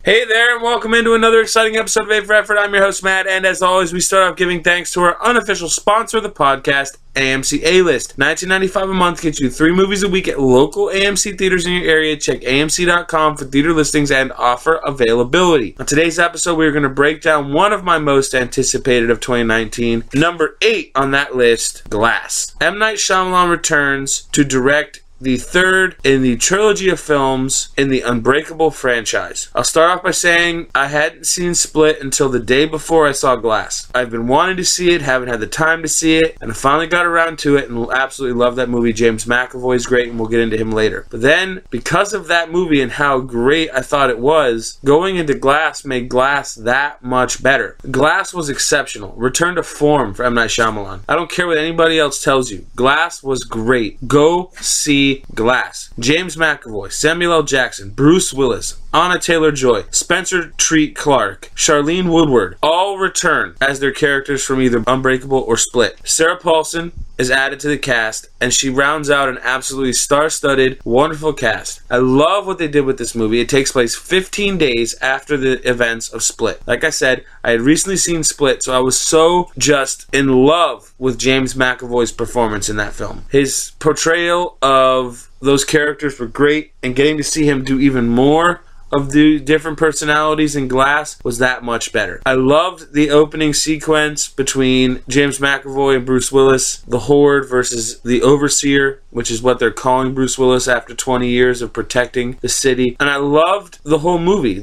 Hey there, and welcome into another exciting episode of A for Effort. I'm your host, Matt, and as always, we start off giving thanks to our unofficial sponsor of the podcast, AMC A-List. $19.95 a month gets you 3 movies a week at local AMC theaters in your area. Check AMC.com for theater listings and offer availability. On today's episode, we're going to break down one of my most anticipated of 2019. Number 8 on that list, Glass. M. Night Shyamalan returns to direct the third in the trilogy of films in the Unbreakable franchise. I'll start off by saying I hadn't seen Split until the day before I saw Glass. I've been wanting to see it, haven't had the time to see it, and I finally got around to it and absolutely love that movie. James McAvoy is great, and we'll get into him later. But then, because of that movie and how great I thought it was, going into Glass made Glass that much better. Glass was exceptional. Return to form for M. Night Shyamalan. I don't care what anybody else tells you. Glass was great. Go see Glass. James McAvoy, Samuel L. Jackson, Bruce Willis, Anna Taylor-Joy, Spencer Treat Clark, Charlene Woodward all return as their characters from either Unbreakable or Split. Sarah Paulson is added to the cast, and she rounds out an absolutely star-studded, wonderful cast. I love what they did with this movie. It takes place 15 days after the events of Split. Like I said, I had recently seen Split, so I was so just in love with James McAvoy's performance in that film. His portrayal of those characters were great, and getting to see him do even more of the different personalities in Glass was that much better. I loved the opening sequence between James McAvoy and Bruce Willis, the Horde versus the Overseer, which is what they're calling Bruce Willis after 20 years of protecting the city. And I loved the whole movie.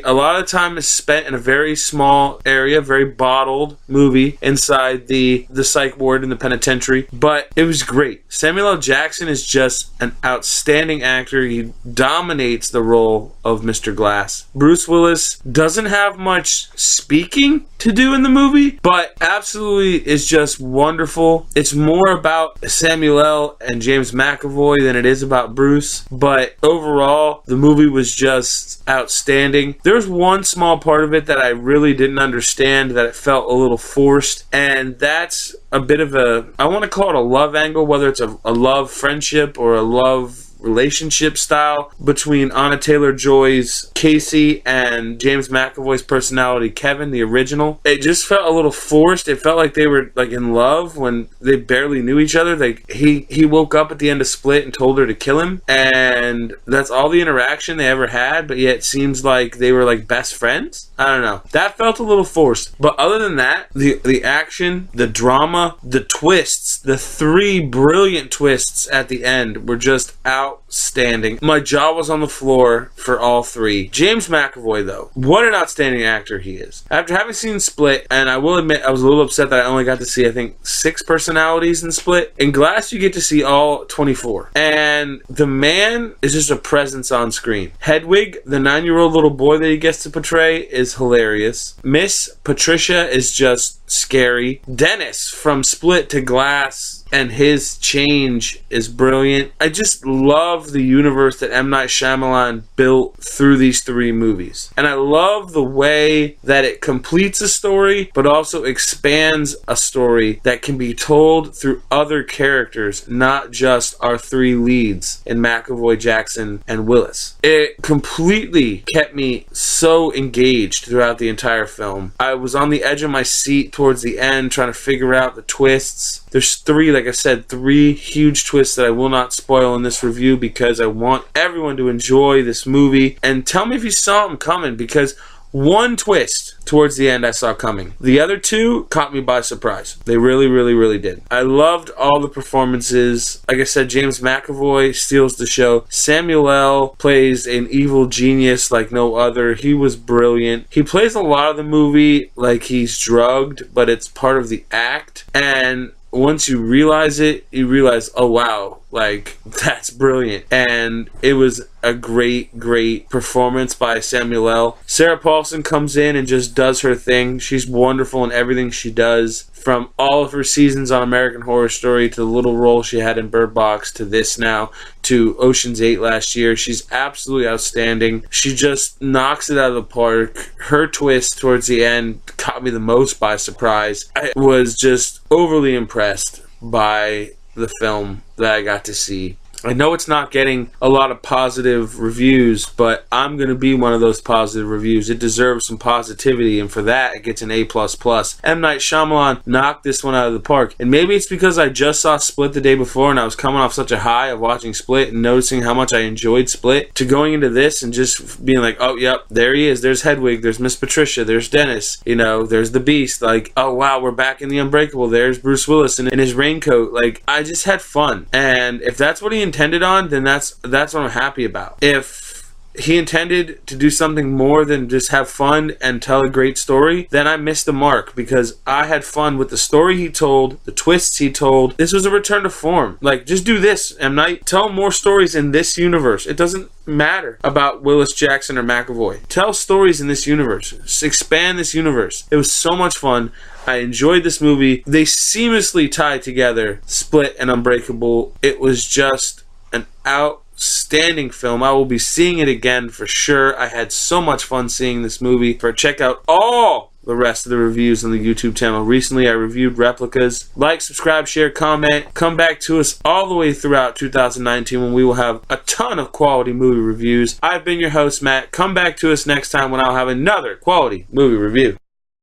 A lot of time is spent in a very small area, very bottled movie inside the psych ward in the penitentiary, but it was great. Samuel L. Jackson is just an outstanding actor. He dominates the role of Mr. Glass. Bruce Willis doesn't have much speaking to do in the movie, but absolutely is just wonderful. It's more about Samuel L. and James McAvoy than it is about Bruce, but overall, the movie was just outstanding. There's one small part of it that I really didn't understand, that it felt a little forced, and that's a bit of I want to call it a love angle, whether it's a love friendship or a love relationship style between Anna Taylor-Joy's Casey and James McAvoy's personality Kevin, the original. It just felt a little forced. It felt like they were like in love when they barely knew each other. He woke up at the end of Split and told her to kill him, and that's all the interaction they ever had, but yet it seems like they were like best friends. I don't know. That felt a little forced. But other than that, the action, the drama, the twists, the 3 brilliant twists at the end were just outstanding. My jaw was on the floor for all 3. James McAvoy, though, what an outstanding actor he is. After having seen Split, and I will admit I was a little upset that I only got to see, I think, 6 personalities in Split. In Glass, you get to see all 24. And the man is just a presence on screen. Hedwig, the 9-year-old little boy that he gets to portray, is hilarious. Miss Patricia is just scary. Dennis from Split to Glass and his change is brilliant. I just love the universe that M. Night Shyamalan built through these 3 movies. And I love the way that it completes a story, but also expands a story that can be told through other characters, not just our 3 leads in McAvoy, Jackson, and Willis. It completely kept me so engaged throughout the entire film. I was on the edge of my seat towards the end trying to figure out the twists. There's 3, like I said, 3 huge twists that I will not spoil in this review because I want everyone to enjoy this movie. And tell me if you saw them coming, because one twist towards the end I saw coming. The other 2 caught me by surprise. They really, really, really did. I loved all the performances. Like I said, James McAvoy steals the show. Samuel L. plays an evil genius like no other. He was brilliant. He plays a lot of the movie like he's drugged, but it's part of the act. And once you realize it, you realize, oh wow, like that's brilliant. And it was a great, great performance by Samuel L. Sarah Paulson comes in and just does her thing. She's wonderful in everything she does. From all of her seasons on American Horror Story to the little role she had in Bird Box to this now to Ocean's 8 last year, she's absolutely outstanding. She just knocks it out of the park. Her twist towards the end caught me the most by surprise. I was just overly impressed by the film that I got to see. I know it's not getting a lot of positive reviews, but I'm going to be one of those positive reviews. It deserves some positivity, and for that, it gets an A++. M. Night Shyamalan knocked this one out of the park. And maybe it's because I just saw Split the day before, and I was coming off such a high of watching Split and noticing how much I enjoyed Split, to going into this and just being like, oh, yep, there he is. There's Hedwig. There's Miss Patricia. There's Dennis. You know, there's the Beast. Like, oh, wow, we're back in the Unbreakable. There's Bruce Willis in his raincoat. Like, I just had fun. And if that's what he intended on, then that's what I'm happy about. If he intended to do something more than just have fun and tell a great story, then I missed the mark, because I had fun with the story he told, the twists he told. This was a return to form. Like, just do this, M. Night. Tell more stories in this universe. It doesn't matter about Willis, Jackson, or McAvoy. Tell stories in this universe. Just expand this universe. It was so much fun. I enjoyed this movie. They seamlessly tied together Split and Unbreakable. It was just an outstanding film. I will be seeing it again for sure. I had so much fun seeing this movie. Check out all the rest of the reviews on the YouTube channel. Recently, I reviewed Replicas. Like, subscribe, share, comment. Come back to us all the way throughout 2019 when we will have a ton of quality movie reviews. I've been your host, Matt. Come back to us next time when I'll have another quality movie review.